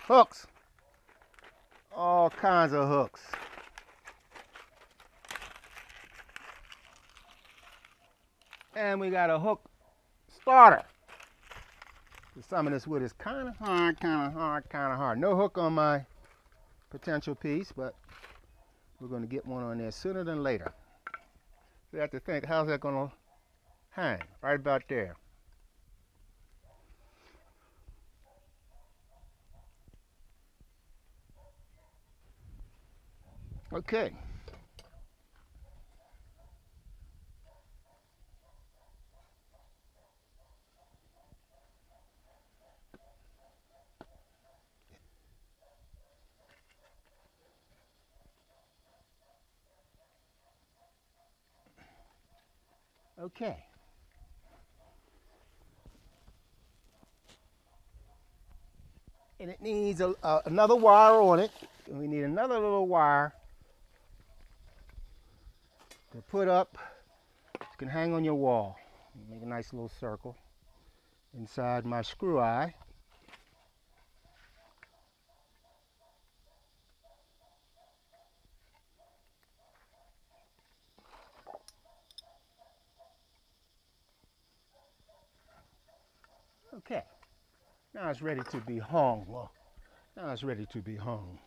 Hooks. All kinds of hooks. And we got a hook starter. Some of this wood is kind of hard, kind of hard, kind of hard. No hook on my potential piece, but we're going to get one on there sooner than later. We have to think, how's that going to hang? Right about there. Okay. Okay. And it needs another wire on it. And we need another little wire to put up. You can hang on your wall. Make a nice little circle inside my screw eye. Okay. Now it's ready to be hung. Well, now it's ready to be hung.